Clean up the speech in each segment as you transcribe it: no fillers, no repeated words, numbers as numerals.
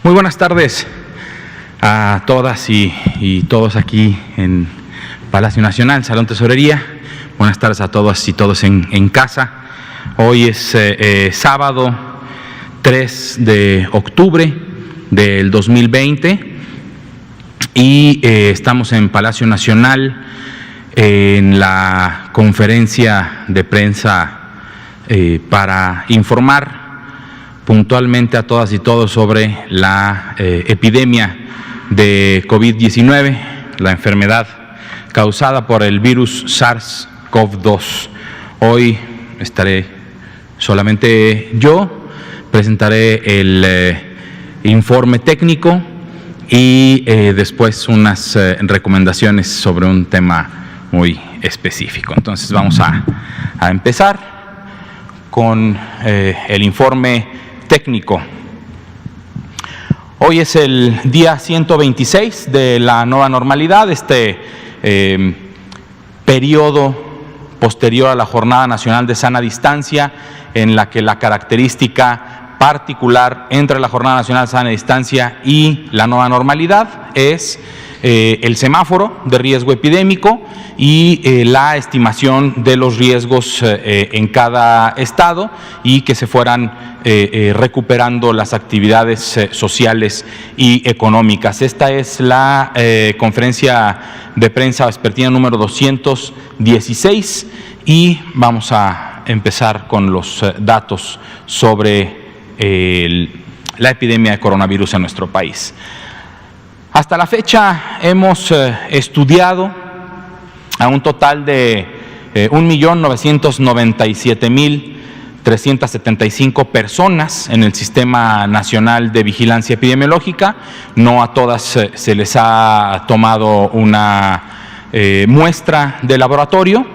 Muy buenas tardes a todas y todos aquí en Palacio Nacional, Salón Tesorería. Buenas tardes a todas y todos en casa. Hoy es sábado 3 de octubre del 2020 y estamos en Palacio Nacional en la conferencia de prensa para informar puntualmente a todas y todos sobre la epidemia de COVID-19, la enfermedad causada por el virus SARS-CoV-2. Hoy estaré solamente yo, presentaré el informe técnico y después unas recomendaciones sobre un tema muy específico. Entonces vamos a empezar con el informe técnico. Hoy es el día 126 de la nueva normalidad, periodo posterior a la Jornada Nacional de Sana Distancia, en la que la característica particular entre la Jornada Nacional de Sana Distancia y la nueva normalidad es el semáforo de riesgo epidémico y la estimación de los riesgos en cada estado y que se fueran recuperando las actividades sociales y económicas. Esta es la conferencia de prensa vespertina número 216 y vamos a empezar con los datos sobre la epidemia de coronavirus en nuestro país. Hasta la fecha hemos estudiado a un total de 1.997.375 personas en el Sistema Nacional de Vigilancia Epidemiológica. No a todas se les ha tomado una muestra de laboratorio,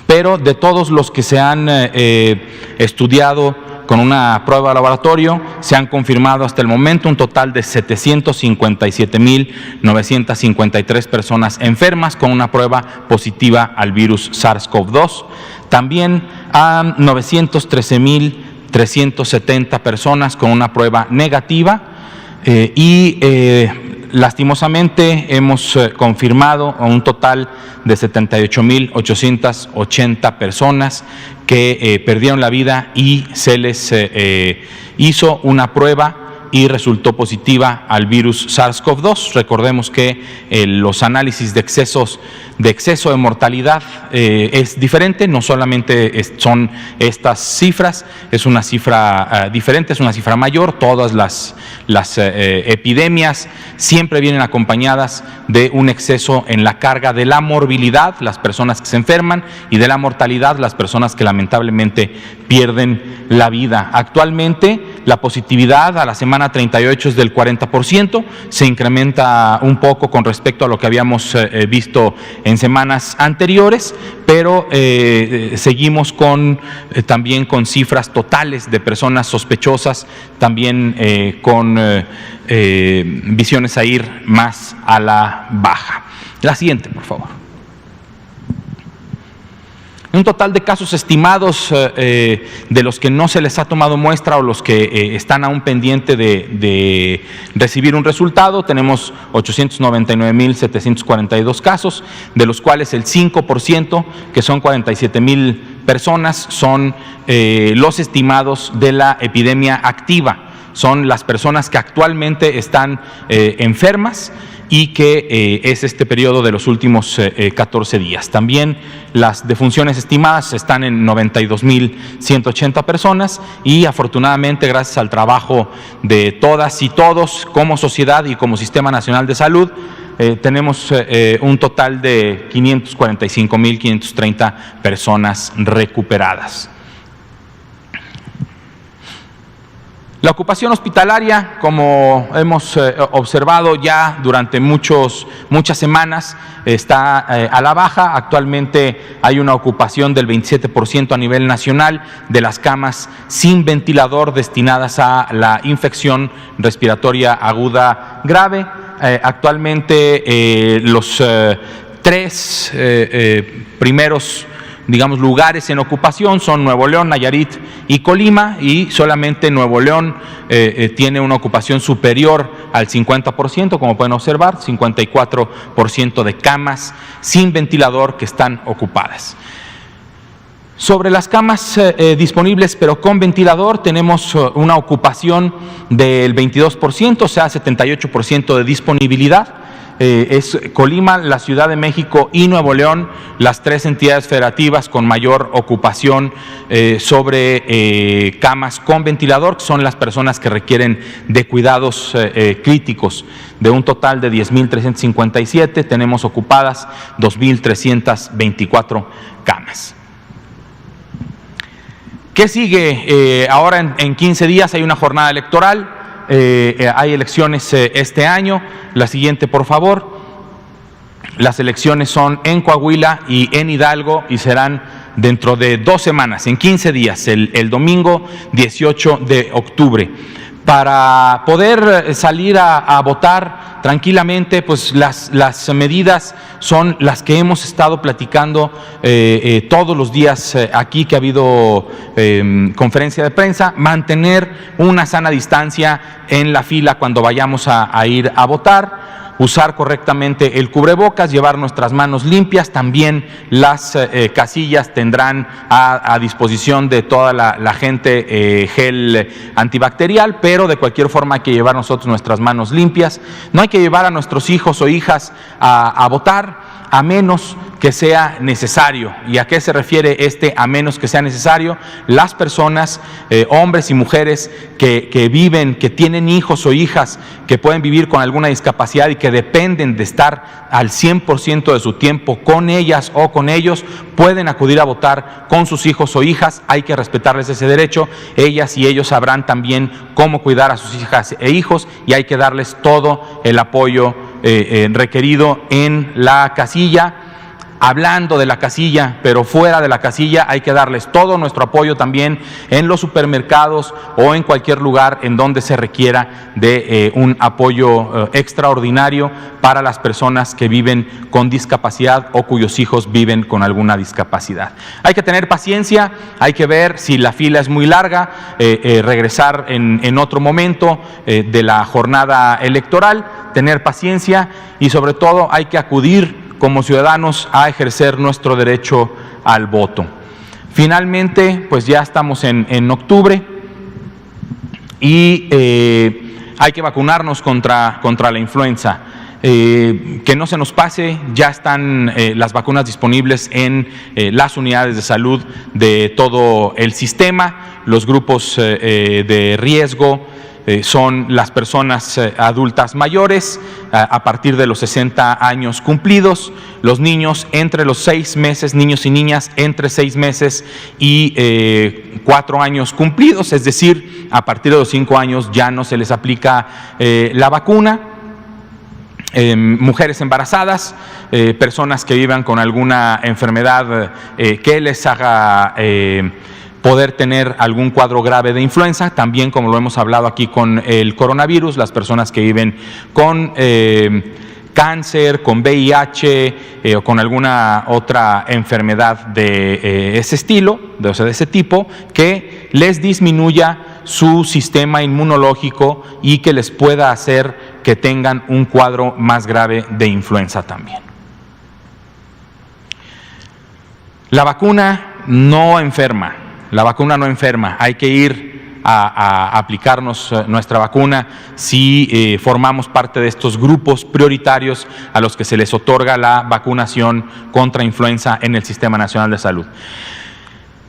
pero de todos los que se han estudiado con una prueba de laboratorio, se han confirmado hasta el momento un total de 757.953 personas enfermas con una prueba positiva al virus SARS-CoV-2. También a 913.370 personas con una prueba negativa lastimosamente hemos confirmado a un total de 78.880 personas que perdieron la vida y se les hizo una prueba y resultó positiva al virus SARS-CoV-2. Recordemos que los análisis de exceso de mortalidad es diferente, no solamente son estas cifras, es una cifra diferente, es una cifra mayor. Todas las epidemias siempre vienen acompañadas de un exceso en la carga de la morbilidad, las personas que se enferman, y de la mortalidad, las personas que lamentablemente pierden la vida. Actualmente la positividad a la semana 38 es del 40%, se incrementa un poco con respecto a lo que habíamos visto en semanas anteriores, pero seguimos también con cifras totales de personas sospechosas, también con visiones a ir más a la baja. La siguiente, por favor. Un total de casos estimados de los que no se les ha tomado muestra o los que están aún pendientes de recibir un resultado, tenemos 899.742 casos, de los cuales el 5%, que son 47.000 personas, son los estimados de la epidemia activa. Son las personas que actualmente están enfermas y que es este periodo de los últimos 14 días. También las defunciones estimadas están en 92.180 personas y afortunadamente, gracias al trabajo de todas y todos como sociedad y como Sistema Nacional de Salud, tenemos un total de 545.530 personas recuperadas. La ocupación hospitalaria, como hemos observado ya durante muchas semanas, está a la baja. Actualmente hay una ocupación del 27% a nivel nacional de las camas sin ventilador destinadas a la infección respiratoria aguda grave. Actualmente los tres primeros digamos, lugares en ocupación son Nuevo León, Nayarit y Colima, y solamente Nuevo León tiene una ocupación superior al 50%, como pueden observar, 54% de camas sin ventilador que están ocupadas. Sobre las camas disponibles pero con ventilador tenemos una ocupación del 22%, o sea, 78% de disponibilidad. Es Colima, la Ciudad de México y Nuevo León las tres entidades federativas con mayor ocupación sobre camas con ventilador, que son las personas que requieren de cuidados críticos. De un total de 10.357, tenemos ocupadas 2.324 camas. ¿Qué sigue? Ahora en 15 días hay una jornada electoral, hay elecciones este año. La siguiente, por favor. Las elecciones son en Coahuila y en Hidalgo y serán dentro de 2 semanas, en 15 días, el domingo 18 de octubre. Para poder salir a votar tranquilamente, pues las medidas son las que hemos estado platicando todos los días aquí que ha habido conferencia de prensa: mantener una sana distancia en la fila cuando vayamos a ir a votar, usar correctamente el cubrebocas, llevar nuestras manos limpias. También las casillas tendrán a disposición de toda la gente gel antibacterial, pero de cualquier forma hay que llevar nosotros nuestras manos limpias. No hay que llevar a nuestros hijos o hijas a votar a menos que sea necesario. ¿Y a qué se refiere a menos que sea necesario? Las personas, hombres y mujeres que viven, que tienen hijos o hijas que pueden vivir con alguna discapacidad y que dependen de estar al 100% de su tiempo con ellas o con ellos, pueden acudir a votar con sus hijos o hijas. Hay que respetarles ese derecho. Ellas y ellos sabrán también cómo cuidar a sus hijas e hijos, y hay que darles todo el apoyo requerido en la casilla. Hablando de la casilla, pero fuera de la casilla, hay que darles todo nuestro apoyo también en los supermercados o en cualquier lugar en donde se requiera de un apoyo extraordinario para las personas que viven con discapacidad o cuyos hijos viven con alguna discapacidad. Hay que tener paciencia, hay que ver si la fila es muy larga, regresar en otro momento de la jornada electoral, tener paciencia, y sobre todo hay que acudir como ciudadanos a ejercer nuestro derecho al voto. Finalmente, pues ya estamos en octubre y hay que vacunarnos contra la influenza. Que no se nos pase, ya están las vacunas disponibles en las unidades de salud de todo el sistema. Los grupos de riesgo son las personas adultas mayores a partir de los 60 años cumplidos, los niños entre los 6 meses, niños y niñas entre 6 meses y 4 años cumplidos, es decir, a partir de los 5 años ya no se les aplica la vacuna. Mujeres embarazadas, personas que vivan con alguna enfermedad que les haga poder tener algún cuadro grave de influenza, también como lo hemos hablado aquí con el coronavirus, las personas que viven con cáncer, con VIH o con alguna otra enfermedad de ese estilo, de ese tipo, que les disminuya su sistema inmunológico y que les pueda hacer que tengan un cuadro más grave de influenza también. La vacuna no enferma. La vacuna no enferma, hay que ir a aplicarnos nuestra vacuna si formamos parte de estos grupos prioritarios a los que se les otorga la vacunación contra influenza en el Sistema Nacional de Salud.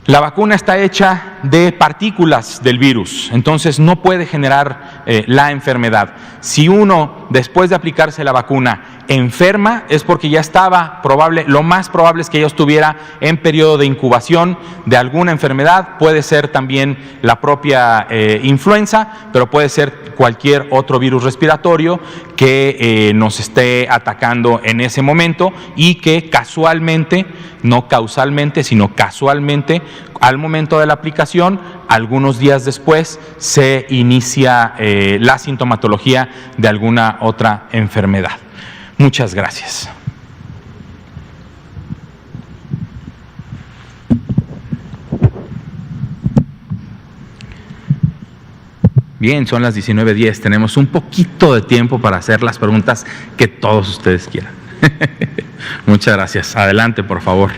La vacuna está hecha de partículas del virus, entonces no puede generar la enfermedad. Si uno, después de aplicarse la vacuna, enferma, es porque ya estaba lo más probable es que ya estuviera en periodo de incubación de alguna enfermedad. Puede ser también la propia influenza, pero puede ser cualquier otro virus respiratorio que nos esté atacando en ese momento y que casualmente, no causalmente, sino casualmente, al momento de la aplicación, algunos días después, se inicia la sintomatología de alguna otra enfermedad. Muchas gracias. Bien, son las 19:10. Tenemos un poquito de tiempo para hacer las preguntas que todos ustedes quieran. Muchas gracias. Adelante, por favor.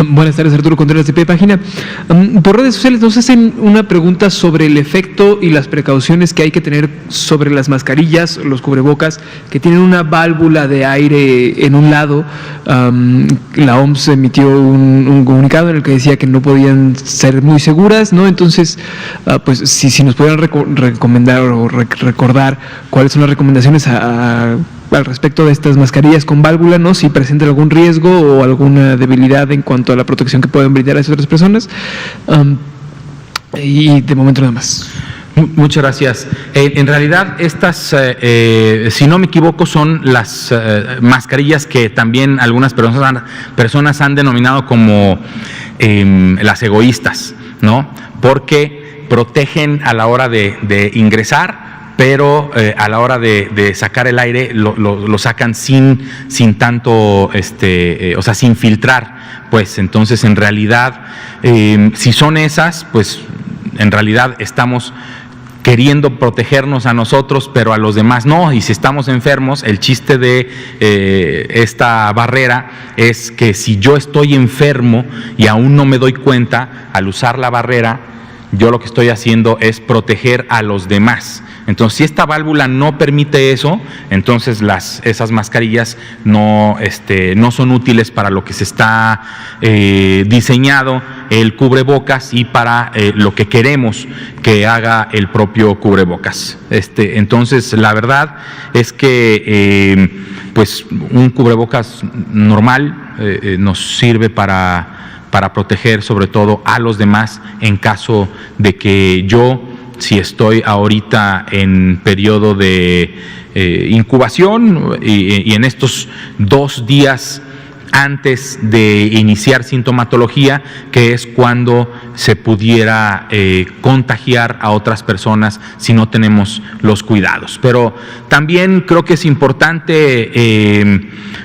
Buenas tardes, Arturo Contreras de Pie Página. Por redes sociales nos hacen una pregunta sobre el efecto y las precauciones que hay que tener sobre las mascarillas, los cubrebocas, que tienen una válvula de aire en un lado. La OMS emitió un comunicado en el que decía que no podían ser muy seguras, ¿no? Entonces, pues si nos pudieran recomendar o recordar cuáles son las recomendaciones al respecto de estas mascarillas con válvula, ¿no? Si presentan algún riesgo o alguna debilidad en cuanto a la protección que pueden brindar a esas otras personas. Y de momento nada más. Muchas gracias. En realidad, estas, si no me equivoco, son las mascarillas que también algunas personas han denominado como las egoístas, ¿no? Porque protegen a la hora de ingresar, pero a la hora de sacar el aire lo sacan sin tanto, o sea, sin filtrar, pues. Entonces, en realidad, si son esas, pues en realidad estamos queriendo protegernos a nosotros, pero a los demás no. Y si estamos enfermos, el chiste de esta barrera es que si yo estoy enfermo y aún no me doy cuenta, al usar la barrera, yo lo que estoy haciendo es proteger a los demás. Entonces, si esta válvula no permite eso, entonces esas mascarillas no son útiles para lo que se está diseñado el cubrebocas y para lo que queremos que haga el propio cubrebocas. Entonces, la verdad es que pues un cubrebocas normal nos sirve para proteger sobre todo a los demás en caso de que yo, si estoy ahorita en periodo de incubación y en estos 2 días antes de iniciar sintomatología, que es cuando se pudiera contagiar a otras personas si no tenemos los cuidados. Pero también creo que es importante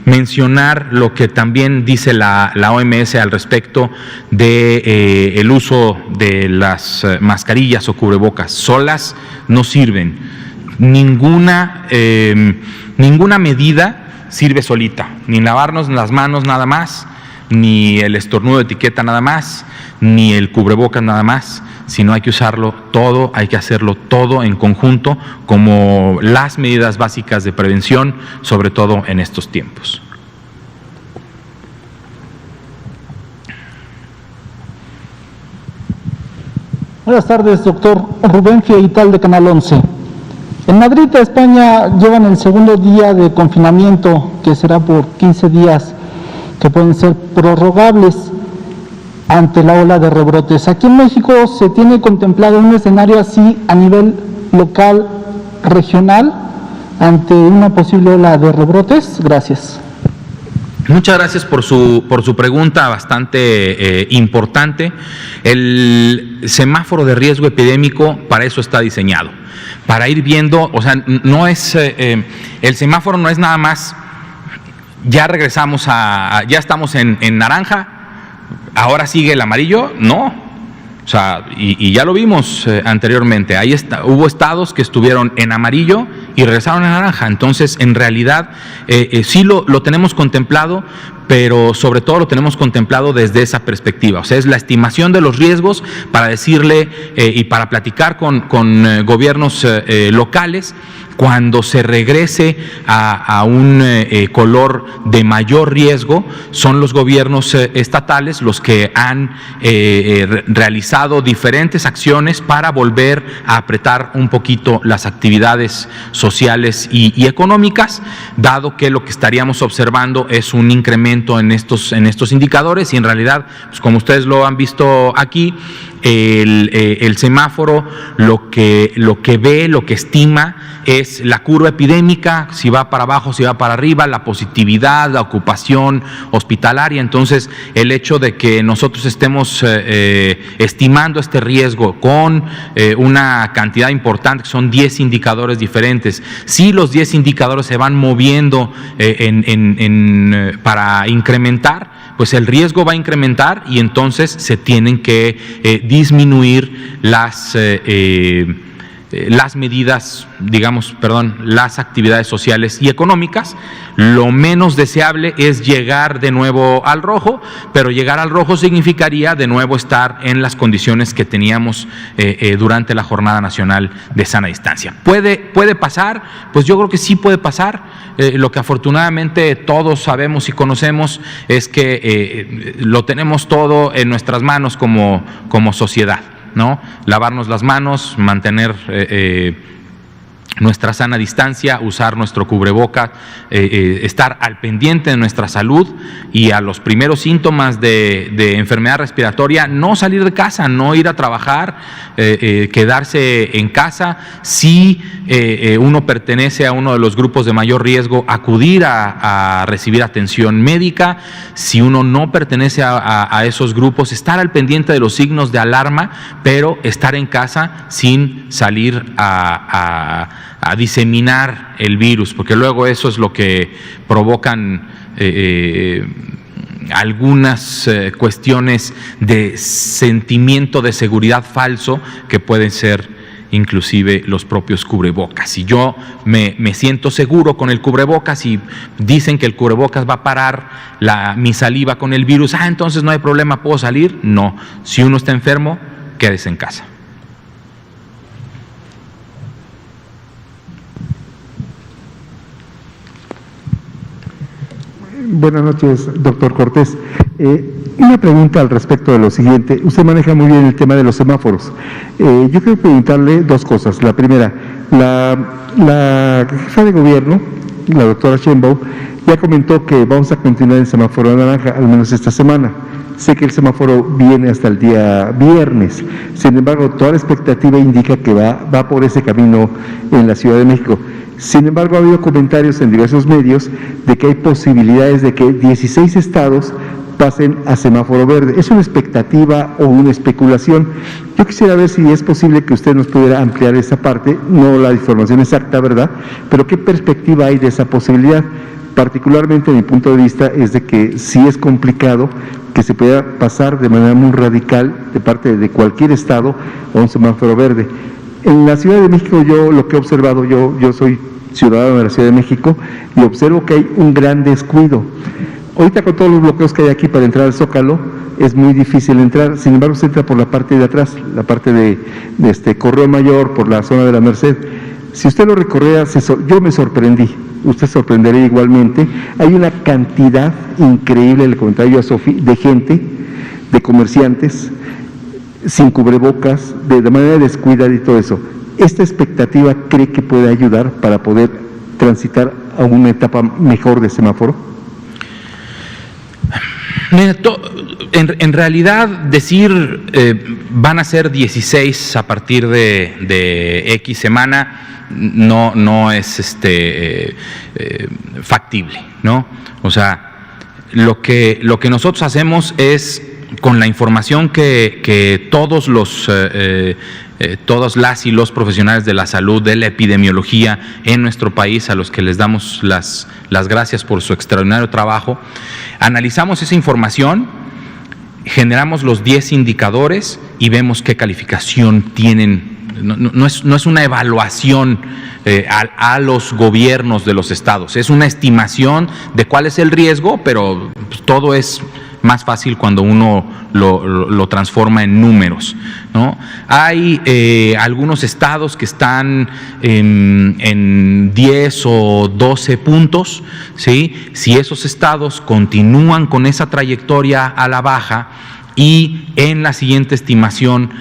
mencionar lo que también dice la OMS al respecto de el uso de las mascarillas o cubrebocas. Solas no sirven. Ninguna medida sirve solita, ni lavarnos las manos nada más, ni el estornudo de etiqueta nada más, ni el cubrebocas nada más, sino hay que usarlo todo, hay que hacerlo todo en conjunto como las medidas básicas de prevención, sobre todo en estos tiempos. Buenas tardes, doctor. Rubén Fieital de Canal 11. En Madrid, España, llevan el segundo día de confinamiento, que será por 15 días, que pueden ser prorrogables ante la ola de rebrotes. Aquí en México se tiene contemplado un escenario así a nivel local, regional, ante una posible ola de rebrotes. Gracias. Muchas gracias por su pregunta bastante importante. El semáforo de riesgo epidémico para eso está diseñado, para ir viendo, o sea, no es el semáforo no es nada más, ya regresamos ya estamos en naranja, ahora sigue el amarillo, no. O sea, y ya lo vimos anteriormente, hubo estados que estuvieron en amarillo y regresaron a naranja. Entonces, en realidad, sí lo tenemos contemplado, pero sobre todo lo tenemos contemplado desde esa perspectiva. O sea, es la estimación de los riesgos para decirle y para platicar con gobiernos locales. Cuando se regrese a un color de mayor riesgo, son los gobiernos estatales los que han realizado diferentes acciones para volver a apretar un poquito las actividades sociales y económicas, dado que lo que estaríamos observando es un incremento en estos indicadores y en realidad, pues como ustedes lo han visto aquí, el semáforo lo que ve, lo que estima es la curva epidémica, si va para abajo, si va para arriba, la positividad, la ocupación hospitalaria. Entonces, el hecho de que nosotros estemos estimando este riesgo con una cantidad importante, que son 10 indicadores diferentes, si los 10 indicadores se van moviendo para incrementar, pues el riesgo va a incrementar y entonces se tienen que disminuir las medidas, las actividades sociales y económicas. Lo menos deseable es llegar de nuevo al rojo, pero llegar al rojo significaría de nuevo estar en las condiciones que teníamos durante la Jornada Nacional de Sana Distancia. ¿Puede pasar? Pues yo creo que sí puede pasar. Lo que afortunadamente todos sabemos y conocemos es que lo tenemos todo en nuestras manos como sociedad, ¿no? Lavarnos las manos, mantener nuestra sana distancia, usar nuestro cubrebocas, estar al pendiente de nuestra salud y a los primeros síntomas de enfermedad respiratoria, no salir de casa, no ir a trabajar, quedarse en casa. Si uno pertenece a uno de los grupos de mayor riesgo, acudir a recibir atención médica. Si uno no pertenece a esos grupos, estar al pendiente de los signos de alarma, pero estar en casa sin salir a diseminar el virus, porque luego eso es lo que provocan algunas cuestiones de sentimiento de seguridad falso que pueden ser inclusive los propios cubrebocas. Si yo me siento seguro con el cubrebocas y dicen que el cubrebocas va a parar mi saliva con el virus, entonces no hay problema, ¿puedo salir? No. Si uno está enfermo, quédese en casa. Buenas noches, doctor Cortés. Una pregunta al respecto de lo siguiente. Usted maneja muy bien el tema de los semáforos. Yo quiero preguntarle dos cosas. La primera, la jefa de gobierno, la doctora Sheinbaum, ya comentó que vamos a continuar en semáforo naranja, al menos esta semana. Sé que el semáforo viene hasta el día viernes. Sin embargo, toda la expectativa indica que va por ese camino en la Ciudad de México. Sin embargo, ha habido comentarios en diversos medios de que hay posibilidades de que 16 estados pasen a semáforo verde. ¿Es una expectativa o una especulación? Yo quisiera ver si es posible que usted nos pudiera ampliar esa parte, no la información exacta, ¿verdad? Pero ¿qué perspectiva hay de esa posibilidad? Particularmente, mi punto de vista es de que sí es complicado que se pueda pasar de manera muy radical de parte de cualquier estado a un semáforo verde. En la Ciudad de México, yo lo que he observado, yo soy ciudadano de la Ciudad de México y observo que hay un gran descuido. Ahorita con todos los bloqueos que hay aquí para entrar al Zócalo, es muy difícil entrar. Sin embargo, se entra por la parte de atrás, la parte de Correo Mayor, por la zona de la Merced. Si usted lo recorría, yo me sorprendí, usted sorprendería igualmente. Hay una cantidad increíble, le comentaba yo a Sofi, de gente, de comerciantes, sin cubrebocas, de manera descuidada y todo eso. ¿Esta expectativa cree que puede ayudar para poder transitar a una etapa mejor de semáforo? Mira, en realidad decir van a ser 16 a partir de X semana no es factible, ¿no? O sea, lo que nosotros hacemos es, con la información que todas las y los profesionales de la salud, de la epidemiología en nuestro país, a los que les damos las gracias por su extraordinario trabajo, analizamos esa información, generamos los 10 indicadores y vemos qué calificación tienen. No es una evaluación a los gobiernos de los estados, es una estimación de cuál es el riesgo, pero pues, todo es más fácil cuando uno lo transforma en números, ¿no? Hay algunos estados que están en 10 o 12 puntos, ¿sí? Si esos estados continúan con esa trayectoria a la baja y en la siguiente estimación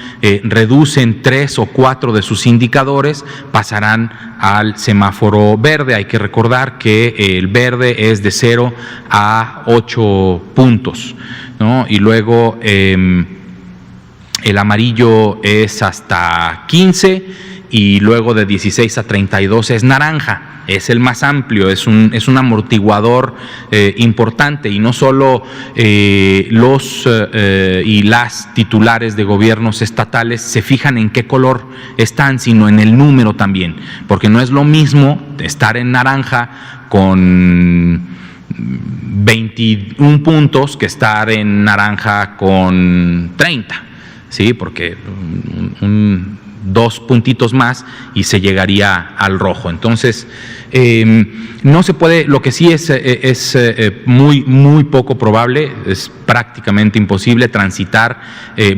reducen 3 o 4 de sus indicadores, pasarán al semáforo verde. Hay que recordar que el verde es de 0 a 8 puntos, ¿no? Y luego el amarillo es hasta 15 y luego de 16 a 32 es naranja. Es el más amplio, es un amortiguador importante, y no solo los y las titulares de gobiernos estatales se fijan en qué color están, sino en el número también, porque no es lo mismo estar en naranja con 21 puntos que estar en naranja con 30, ¿sí? Porque 2 puntitos más y se llegaría al rojo. Entonces, no se puede, lo que sí es muy poco probable, es prácticamente imposible transitar,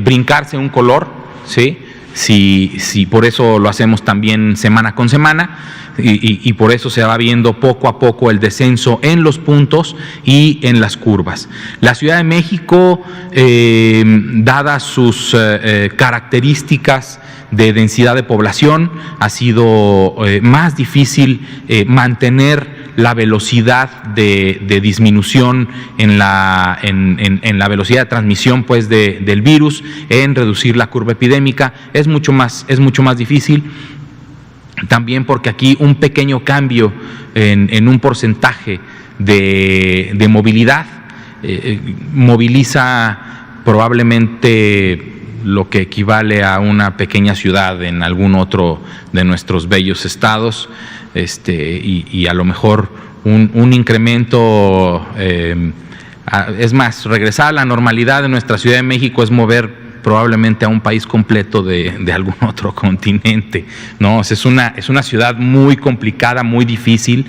brincarse un color, ¿sí? Si por eso lo hacemos también semana con semana, y por eso se va viendo poco a poco el descenso en los puntos y en las curvas. La Ciudad de México, dadas sus características de densidad de población, ha sido más difícil mantener la velocidad de disminución en la velocidad de transmisión, pues, del virus, en reducir la curva epidémica. Es mucho más difícil. También porque aquí un pequeño cambio en un porcentaje de movilidad moviliza probablemente lo que equivale a una pequeña ciudad en algún otro de nuestros bellos estados, y a lo mejor un incremento, es más, regresar a la normalidad de nuestra Ciudad de México es mover probablemente a un país completo de algún otro continente, ¿no? Es una ciudad muy complicada, muy difícil.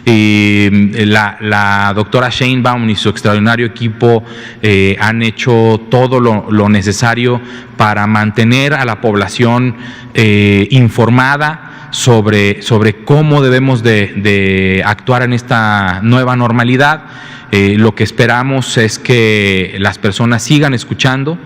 La doctora Sheinbaum y su extraordinario equipo han hecho todo lo necesario para mantener a la población informada sobre cómo debemos de actuar en esta nueva normalidad. Lo que esperamos es que las personas sigan escuchando,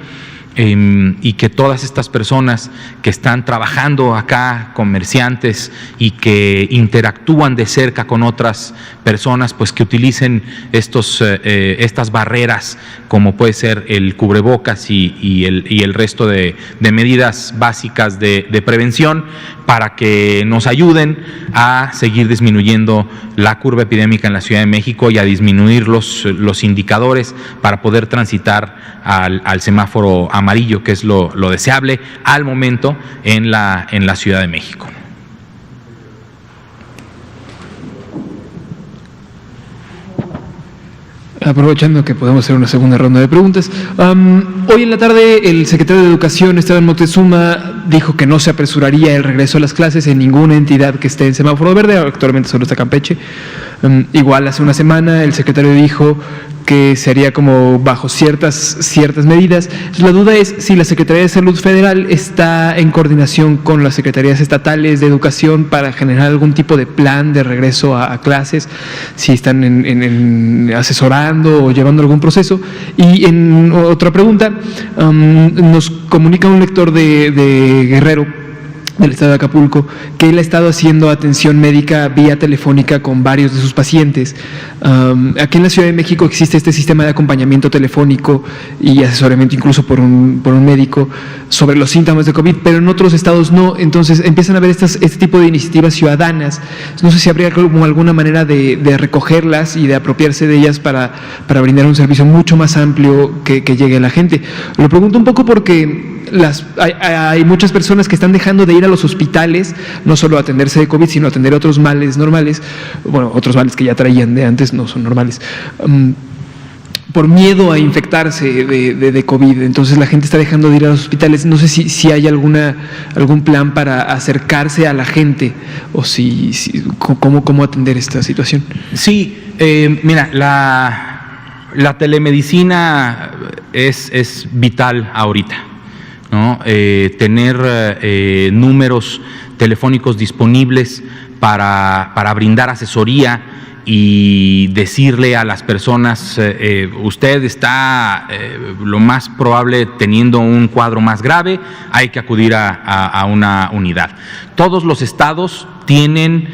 y que todas estas personas que están trabajando acá, comerciantes, y que interactúan de cerca con otras personas, pues que utilicen estas barreras, como puede ser el cubrebocas y el resto de medidas básicas de prevención, para que nos ayuden a seguir disminuyendo la curva epidémica en la Ciudad de México y a disminuir los indicadores para poder transitar al semáforo amarillo, que es lo deseable al momento en la Ciudad de México. Aprovechando que podemos hacer una segunda ronda de preguntas, hoy en la tarde el secretario de Educación, Esteban Moctezuma, dijo que no se apresuraría el regreso a las clases en ninguna entidad que esté en semáforo verde. Actualmente solo está Campeche. Igual hace una semana el secretario dijo que se haría como bajo ciertas medidas. Entonces, la duda es si la Secretaría de Salud Federal está en coordinación con las secretarías estatales de educación para generar algún tipo de plan de regreso a clases, si están asesorando o llevando algún proceso. Y en otra pregunta, nos comunica un lector de Guerrero, del estado de Acapulco, que él ha estado haciendo atención médica vía telefónica con varios de sus pacientes. Aquí en la Ciudad de México existe este sistema de acompañamiento telefónico y asesoramiento incluso por un médico sobre los síntomas de COVID, pero en otros estados no. Entonces empiezan a haber este tipo de iniciativas ciudadanas. No sé si habría como alguna manera de recogerlas y de apropiarse de ellas para brindar un servicio mucho más amplio que llegue a la gente. Lo pregunto un poco porque hay muchas personas que están dejando de ir a los hospitales, no solo a atenderse de COVID, sino a atender otros males normales, bueno, otros males que ya traían de antes, no son normales, por miedo a infectarse de COVID. Entonces la gente está dejando de ir a los hospitales. No sé si hay algún plan para acercarse a la gente, o cómo atender esta situación. Sí, mira, la telemedicina es vital ahorita, ¿no? Tener números telefónicos disponibles para brindar asesoría y decirle a las personas, usted está lo más probable teniendo un cuadro más grave, hay que acudir a una unidad. Todos los estados tienen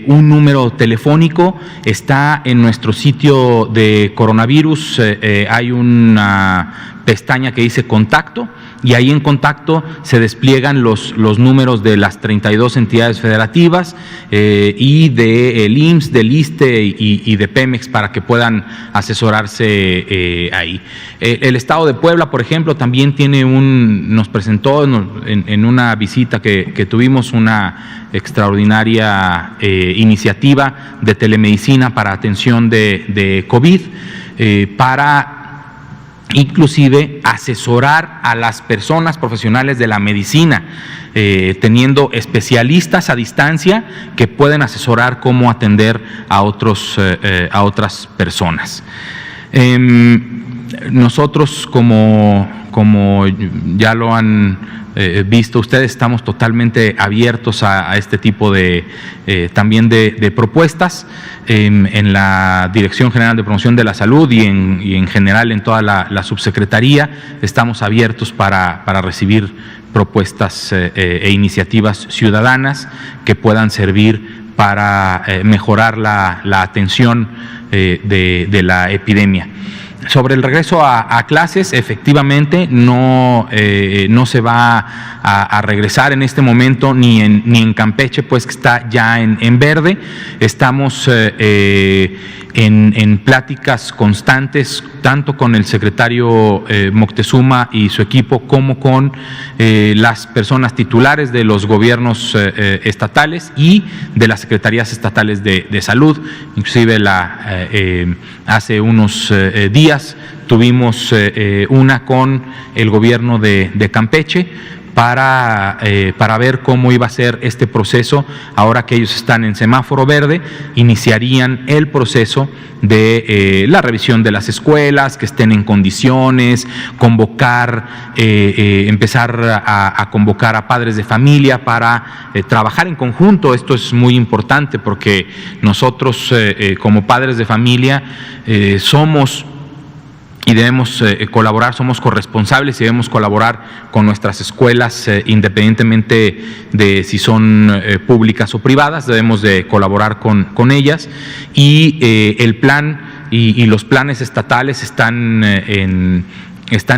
un número telefónico, está en nuestro sitio de coronavirus, hay una pestaña que dice contacto, y ahí en contacto se despliegan los números de las 32 entidades federativas y del IMSS, del ISSSTE y de Pemex para que puedan asesorarse ahí. El Estado de Puebla, por ejemplo, también tiene nos presentó en una visita que tuvimos una extraordinaria iniciativa de telemedicina para atención de COVID, para inclusive asesorar a las personas profesionales de la medicina, teniendo especialistas a distancia que pueden asesorar cómo atender a otras personas. Nosotros, como ya lo han visto ustedes, estamos totalmente abiertos a este tipo también de propuestas. En la Dirección General de Promoción de la Salud y en general en toda la subsecretaría estamos abiertos para recibir propuestas e iniciativas ciudadanas que puedan servir para mejorar la atención de la epidemia. Sobre el regreso a clases, efectivamente no se va a regresar en este momento ni en Campeche, pues que está ya en verde. Estamos en pláticas constantes, tanto con el secretario Moctezuma y su equipo, como con las personas titulares de los gobiernos estatales y de las secretarías estatales de salud. Inclusive hace unos días tuvimos una con el gobierno de Campeche para ver cómo iba a ser este proceso. Ahora que ellos están en semáforo verde, iniciarían el proceso de la revisión de las escuelas, que estén en condiciones, empezar a convocar a padres de familia para trabajar en conjunto. Esto es muy importante porque nosotros como padres de familia somos y debemos colaborar, somos corresponsables y debemos colaborar con nuestras escuelas independientemente de si son públicas o privadas, debemos de colaborar con ellas, y el plan y los planes estatales están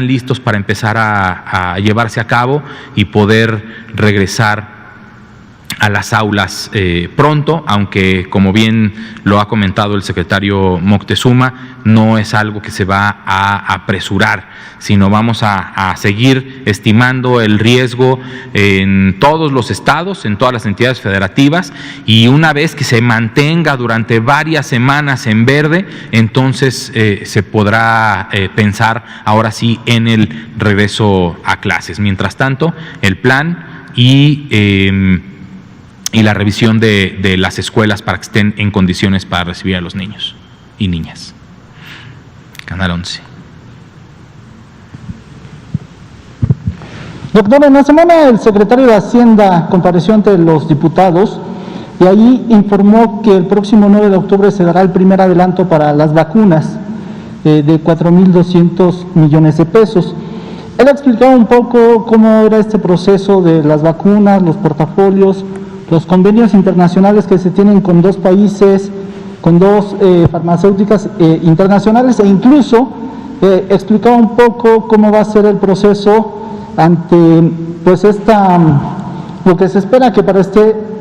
listos para empezar a llevarse a cabo y poder regresar a las aulas pronto, aunque como bien lo ha comentado el secretario Moctezuma, no es algo que se va a apresurar, sino vamos a seguir estimando el riesgo en todos los estados, en todas las entidades federativas, y una vez que se mantenga durante varias semanas en verde, entonces se podrá pensar ahora sí en el regreso a clases. Mientras tanto, el plan y la revisión de las escuelas para que estén en condiciones para recibir a los niños y niñas. Canal 11. Doctor, en la semana el secretario de Hacienda compareció ante los diputados y ahí informó que el próximo 9 de octubre se dará el primer adelanto para las vacunas de 4.200 millones de pesos. Él explicaba un poco cómo era este proceso de las vacunas, los portafolios, los convenios internacionales que se tienen con dos países, con dos farmacéuticas internacionales, e incluso explicaba un poco cómo va a ser el proceso ante pues lo que se espera que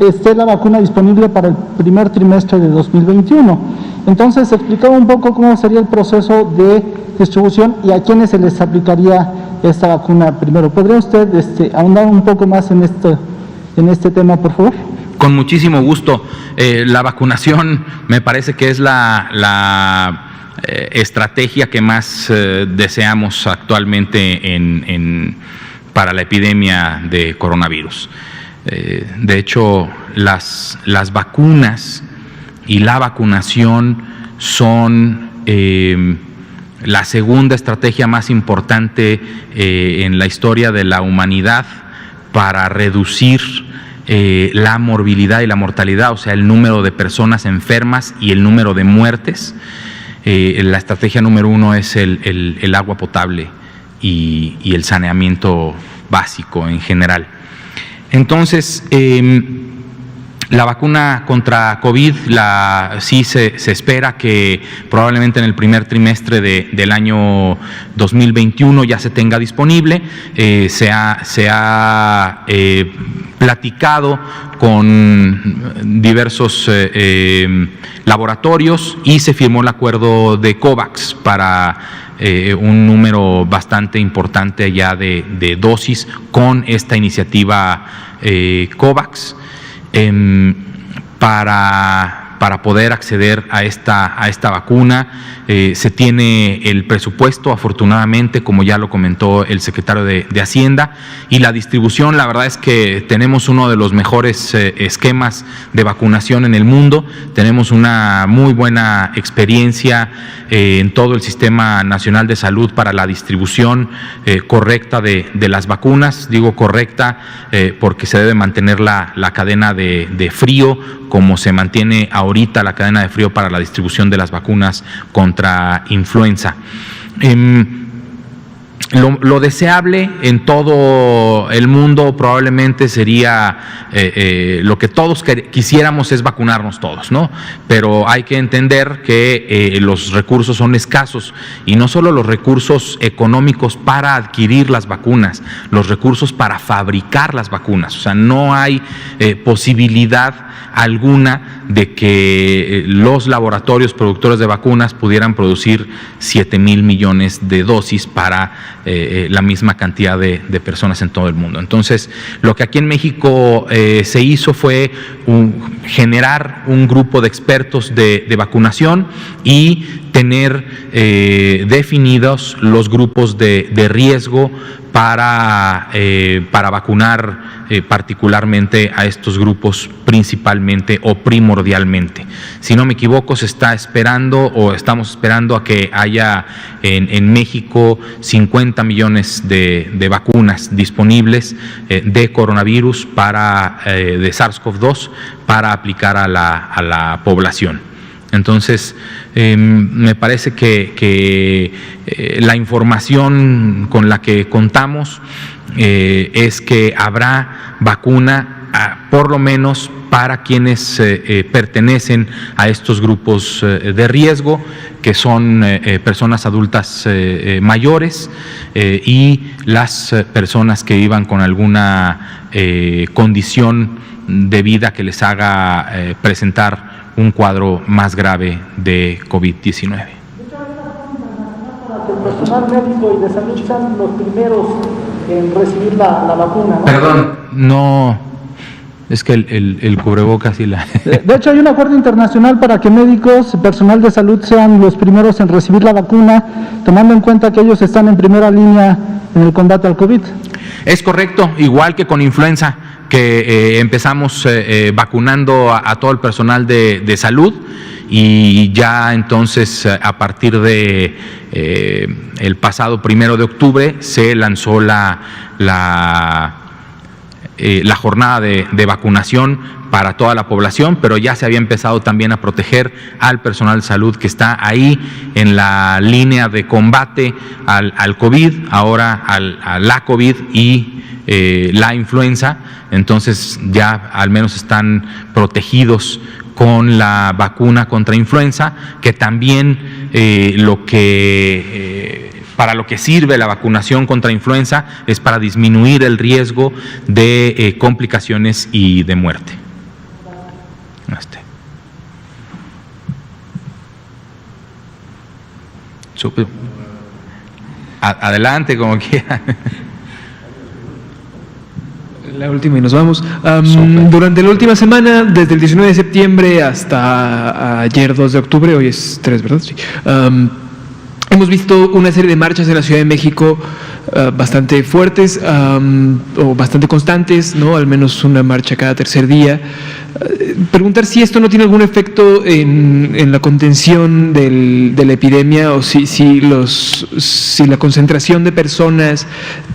esté la vacuna disponible para el primer trimestre de 2021. Entonces explicaba un poco cómo sería el proceso de distribución y a quiénes se les aplicaría esta vacuna primero. ¿Podría usted ahondar un poco más en este tema, por favor? Con muchísimo gusto. La vacunación me parece que es la estrategia que más deseamos actualmente para la epidemia de coronavirus. De hecho, las vacunas y la vacunación son la segunda estrategia más importante en la historia de la humanidad para reducir la morbilidad y la mortalidad, o sea, el número de personas enfermas y el número de muertes. La estrategia número uno es el agua potable y el saneamiento básico en general. Entonces, La vacuna contra COVID sí se espera que probablemente en el primer trimestre del año 2021 ya se tenga disponible. Se ha platicado con diversos laboratorios y se firmó el acuerdo de COVAX para un número bastante importante ya de dosis con esta iniciativa COVAX. Para poder acceder a esta vacuna. Se tiene el presupuesto, afortunadamente, como ya lo comentó el secretario de Hacienda, y la distribución, la verdad es que tenemos uno de los mejores esquemas de vacunación en el mundo, tenemos una muy buena experiencia en todo el Sistema Nacional de Salud para la distribución correcta de las vacunas. Digo correcta porque se debe mantener la cadena de frío, como se mantiene ahorita la cadena de frío para la distribución de las vacunas contra influenza. Lo deseable en todo el mundo probablemente sería lo que todos quisiéramos es vacunarnos todos, ¿no? Pero hay que entender que los recursos son escasos, y no solo los recursos económicos para adquirir las vacunas, los recursos para fabricar las vacunas. O sea, no hay posibilidad alguna de que los laboratorios productores de vacunas pudieran producir 7,000 millones de dosis para la misma cantidad de personas en todo el mundo. Entonces, lo que aquí en México se hizo fue generar un grupo de expertos de vacunación y tener definidos los grupos de riesgo para vacunar particularmente a estos grupos principalmente o primordialmente. Si no me equivoco, se está esperando o estamos esperando a que haya en México 50 millones de vacunas disponibles de coronavirus de SARS-CoV-2 para aplicar a la población. Entonces, me parece que la información con la que contamos es que habrá vacuna por lo menos para quienes pertenecen a estos grupos de riesgo, que son personas adultas mayores y las personas que vivan con alguna condición de vida que les haga presentar un cuadro más grave de COVID-19. Para que el personal médico y de salud sean los primeros en recibir la vacuna, ¿no? Perdón, no, es que el cubrebocas y la... De hecho, hay un acuerdo internacional para que médicos, personal de salud sean los primeros en recibir la vacuna, tomando en cuenta que ellos están en primera línea en el combate al COVID. Es correcto, igual que con influenza, que empezamos vacunando a todo el personal de salud, y ya entonces a partir de el pasado 1 de octubre se lanzó la jornada de vacunación para toda la población, pero ya se había empezado también a proteger al personal de salud que está ahí en la línea de combate al COVID, ahora a la COVID y la influenza. Entonces ya al menos están protegidos con la vacuna contra influenza, que también para lo que sirve la vacunación contra influenza es para disminuir el riesgo de complicaciones y de muerte. Adelante, como quiera. La última y nos vamos. Durante la última semana, desde el 19 de septiembre hasta ayer 2 de octubre, hoy es 3, ¿verdad? Sí. Hemos visto una serie de marchas en la Ciudad de México bastante fuertes o bastante constantes, ¿no? Al menos una marcha cada tercer día. Preguntar si esto no tiene algún efecto en la contención de la epidemia, o si la concentración de personas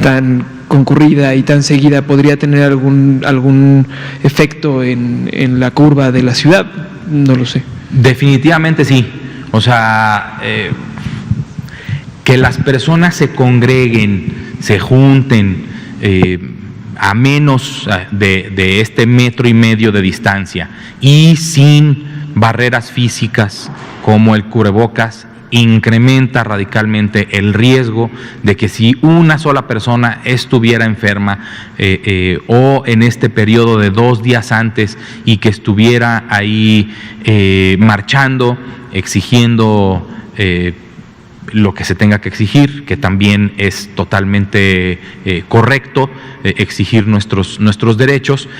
tan concurrida y tan seguida podría tener algún efecto en la curva de la ciudad. No lo sé. Definitivamente sí. O sea, que las personas se congreguen, se junten, a menos de este 1,5 metros de distancia y sin barreras físicas como el cubrebocas, incrementa radicalmente el riesgo de que si una sola persona estuviera enferma o en este periodo de 2 días antes y que estuviera ahí marchando, exigiendo lo que se tenga que exigir, que también es totalmente correcto, exigir nuestros derechos,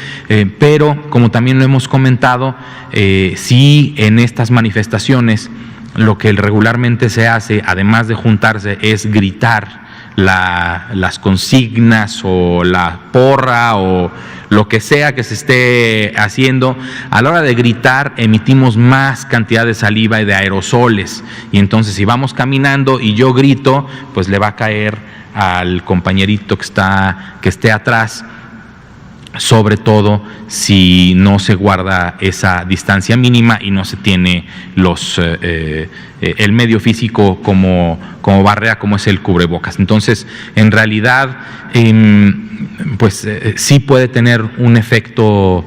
pero como también lo hemos comentado, si en estas manifestaciones lo que regularmente se hace, además de juntarse, es gritar las consignas o la porra o lo que sea que se esté haciendo. A la hora de gritar emitimos más cantidad de saliva y de aerosoles, y entonces si vamos caminando y yo grito, pues le va a caer al compañerito que esté atrás, sobre todo si no se guarda esa distancia mínima y no se tiene el medio físico como barrera, como es el cubrebocas. Entonces, en realidad, sí puede tener un efecto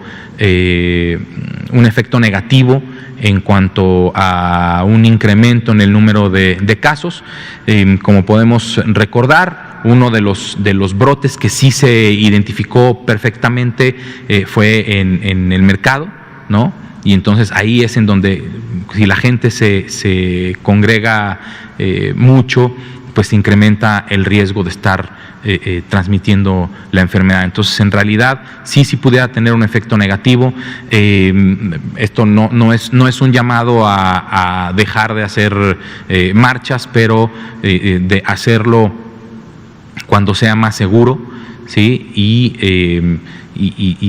negativo en cuanto a un incremento en el número de casos. Como podemos recordar, uno de los brotes que sí se identificó perfectamente fue en el mercado, ¿no? Y entonces ahí es en donde, si la gente se congrega mucho, pues se incrementa el riesgo de estar transmitiendo la enfermedad. Entonces, en realidad, sí pudiera tener un efecto negativo. Esto no es un llamado a dejar de hacer marchas, pero de hacerlo cuando sea más seguro, ¿sí? Y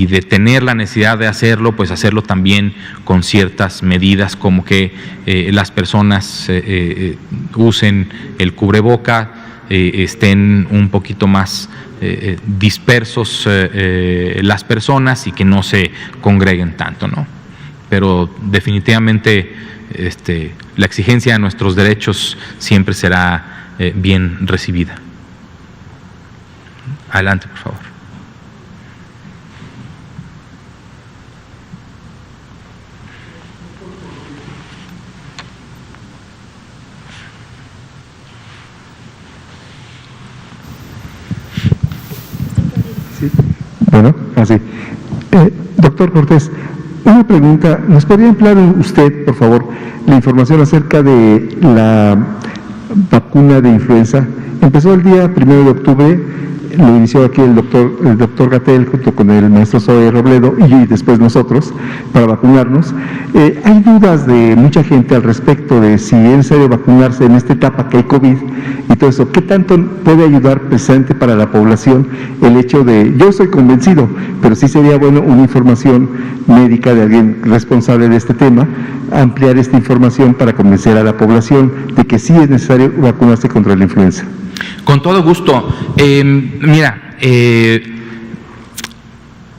de tener la necesidad de hacerlo, pues hacerlo también con ciertas medidas, como que las personas usen el cubreboca, estén un poquito más dispersos las personas y que no se congreguen tanto, ¿no? Pero definitivamente la exigencia de nuestros derechos siempre será bien recibida. Adelante, por favor. Sí. Bueno, así. Doctor Cortés, una pregunta. ¿Nos podría emplear usted, por favor, la información acerca de la vacuna de influenza? Empezó el día 1 de octubre, lo inició aquí el doctor Gatell junto con el maestro Zoe Robledo y después nosotros para vacunarnos. Hay dudas de mucha gente al respecto de si es necesario vacunarse en esta etapa que hay COVID y todo eso. ¿Qué tanto puede ayudar presente para la población el hecho de, yo estoy convencido, pero sí sería bueno una información médica de alguien responsable de este tema, ampliar esta información para convencer a la población de que sí es necesario vacunarse contra la influenza? Con todo gusto. Mira,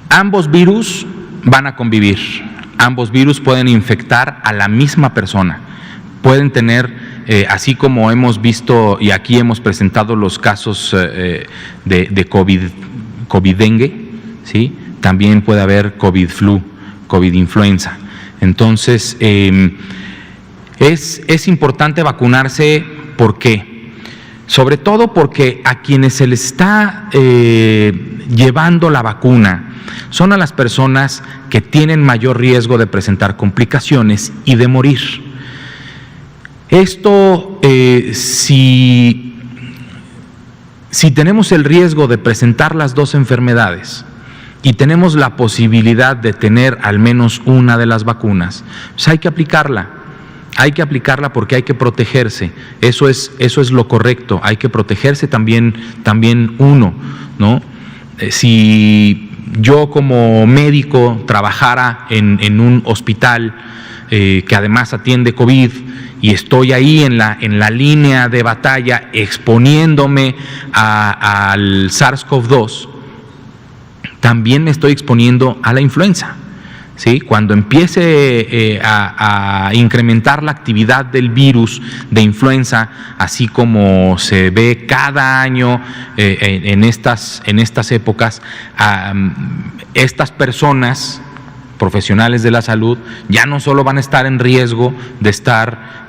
ambos virus van a convivir. Ambos virus pueden infectar a la misma persona. Pueden tener, así como hemos visto y aquí hemos presentado los casos de COVID-dengue, ¿sí? También puede haber COVID-flu, COVID-influenza. Entonces, es importante vacunarse. ¿Por qué? Sobre todo porque a quienes se les está llevando la vacuna son a las personas que tienen mayor riesgo de presentar complicaciones y de morir. Esto, si tenemos el riesgo de presentar las dos enfermedades y tenemos la posibilidad de tener al menos una de las vacunas, pues hay que aplicarla. Hay que aplicarla porque hay que protegerse. Eso es lo correcto. Hay que protegerse también uno, ¿no? Si yo como médico trabajara en un hospital que además atiende COVID y estoy ahí en la línea de batalla exponiéndome al SARS-CoV-2, también me estoy exponiendo a la influenza. ¿sí? Cuando empiece a incrementar la actividad del virus de influenza, así como se ve cada año en estas épocas, estas personas profesionales de la salud ya no solo van a estar en riesgo de estar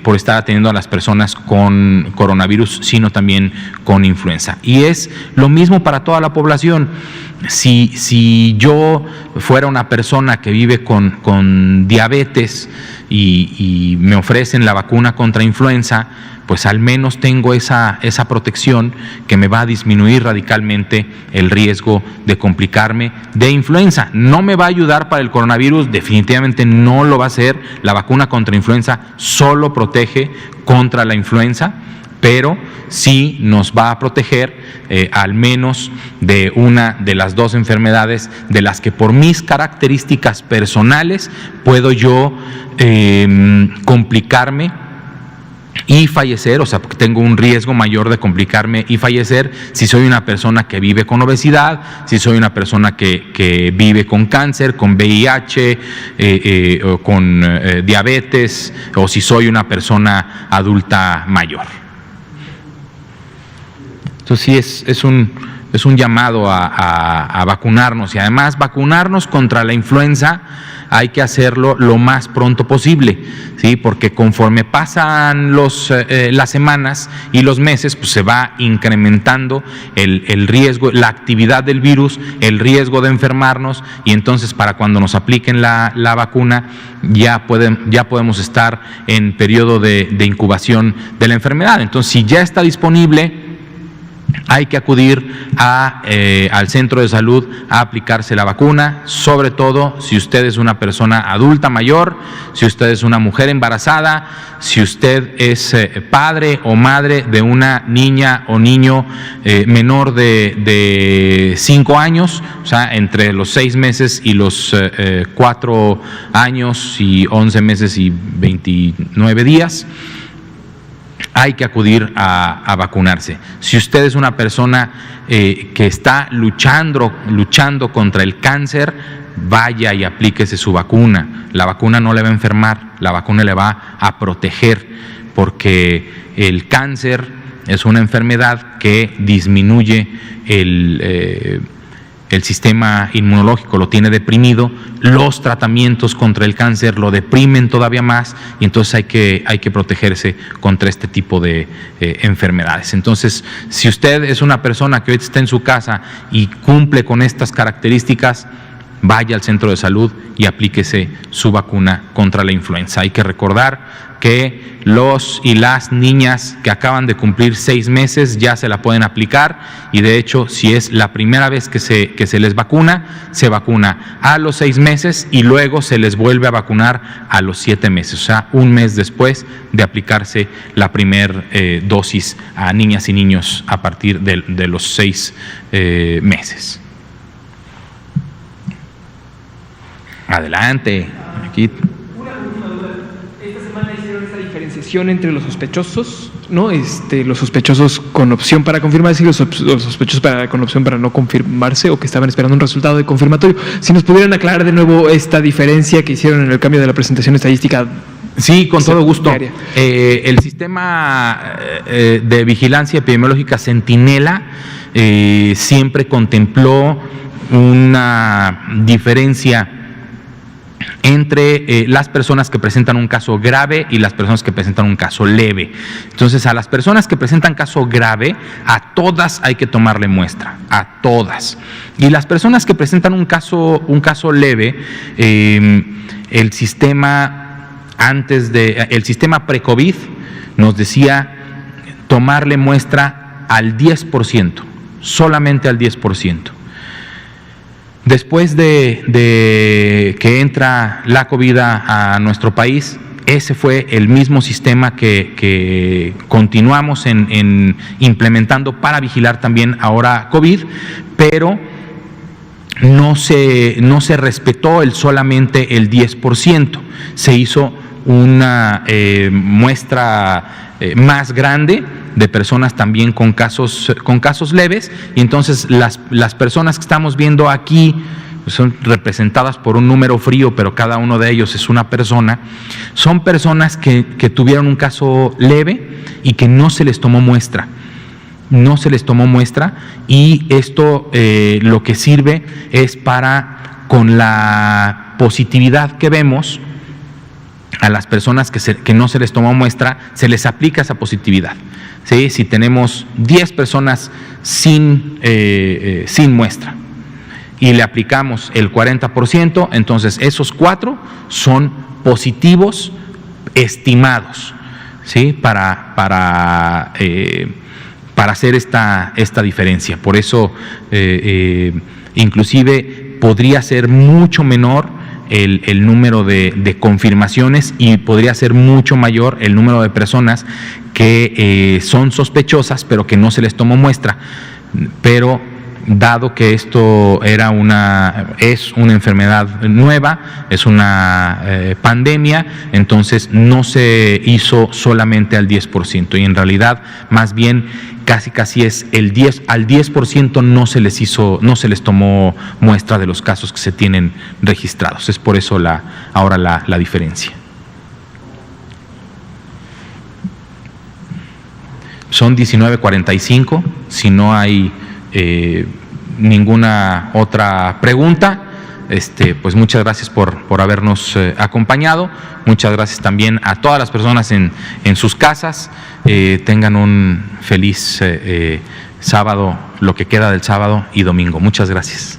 por estar atendiendo a las personas con coronavirus, sino también con influenza. Y es lo mismo para toda la población. Si yo fuera una persona que vive con diabetes y me ofrecen la vacuna contra influenza, pues al menos tengo esa protección que me va a disminuir radicalmente el riesgo de complicarme de influenza. No me va a ayudar para el coronavirus, definitivamente no lo va a hacer. La vacuna contra influenza solo protege contra la influenza, pero sí nos va a proteger al menos de una de las dos enfermedades de las que por mis características personales puedo yo complicarme y fallecer, o sea, porque tengo un riesgo mayor de complicarme y fallecer si soy una persona que vive con obesidad, si soy una persona que vive con cáncer, con VIH, o con diabetes, o si soy una persona adulta mayor. Entonces sí es un llamado a vacunarnos, y además vacunarnos contra la influenza hay que hacerlo lo más pronto posible, ¿sí? Porque conforme pasan las semanas y los meses, pues se va incrementando el riesgo, la actividad del virus, el riesgo de enfermarnos, y entonces para cuando nos apliquen la vacuna ya podemos estar en periodo de incubación de la enfermedad. Entonces, si ya está disponible, hay que acudir al centro de salud a aplicarse la vacuna, sobre todo si usted es una persona adulta mayor, si usted es una mujer embarazada, si usted es padre o madre de una niña o niño menor de 5 años, o sea, entre los 6 meses y los 4 años y 11 meses y 29 días. Hay que acudir a vacunarse. Si usted es una persona que está luchando contra el cáncer, vaya y aplíquese su vacuna. La vacuna no le va a enfermar, la vacuna le va a proteger, porque el cáncer es una enfermedad que disminuye el sistema inmunológico, lo tiene deprimido. Los tratamientos contra el cáncer lo deprimen todavía más, y entonces hay que protegerse contra este tipo de enfermedades. Entonces, si usted es una persona que hoy está en su casa y cumple con estas características, vaya al centro de salud y aplíquese su vacuna contra la influenza. Hay que recordar que los y las niñas que acaban de cumplir 6 meses ya se la pueden aplicar, y de hecho, si es la primera vez que se les vacuna, se vacuna a los 6 meses y luego se les vuelve a vacunar a los 7 meses, o sea, un mes después de aplicarse la primer dosis a niñas y niños a partir de los 6 meses. Adelante, aquí. Diferenciación entre los sospechosos, ¿no? Los sospechosos con opción para confirmarse y los sospechosos con opción para no confirmarse, o que estaban esperando un resultado de confirmatorio. Si nos pudieran aclarar de nuevo esta diferencia que hicieron en el cambio de la presentación estadística. Sí, con todo gusto. El sistema de vigilancia epidemiológica Centinela siempre contempló una diferencia entre las personas que presentan un caso grave y las personas que presentan un caso leve. Entonces, a las personas que presentan caso grave, a todas hay que tomarle muestra, a todas. Y las personas que presentan un caso leve, el sistema pre-COVID nos decía tomarle muestra al 10%, solamente al 10%. Después de que entra la COVID a nuestro país, ese fue el mismo sistema que continuamos en implementando para vigilar también ahora COVID, pero no se respetó solamente el 10%, se hizo una muestra más grande de personas también con casos leves, y entonces las personas que estamos viendo aquí son representadas por un número frío, pero cada uno de ellos es una persona, son personas que tuvieron un caso leve y que no se les tomó muestra. No se les tomó muestra, y esto lo que sirve es para, con la positividad que vemos, a las personas que no se les tomó muestra, se les aplica esa positividad. ¿Sí? Si tenemos 10 personas sin muestra y le aplicamos el 40%, entonces esos 4 son positivos estimados, ¿sí? para hacer esta diferencia. Por eso, inclusive, podría ser mucho menor el número de confirmaciones, y podría ser mucho mayor el número de personas que son sospechosas pero que no se les tomó muestra. Pero dado que esto es una enfermedad nueva, es una pandemia, entonces no se hizo solamente al 10%, y en realidad más bien casi es al 10% no se les tomó muestra de los casos que se tienen registrados. Es por eso ahora la diferencia. Son 19:45, si no hay ninguna otra pregunta, pues muchas gracias por habernos acompañado. Muchas gracias también a todas las personas en sus casas. Tengan un feliz sábado, lo que queda del sábado y domingo. Muchas gracias.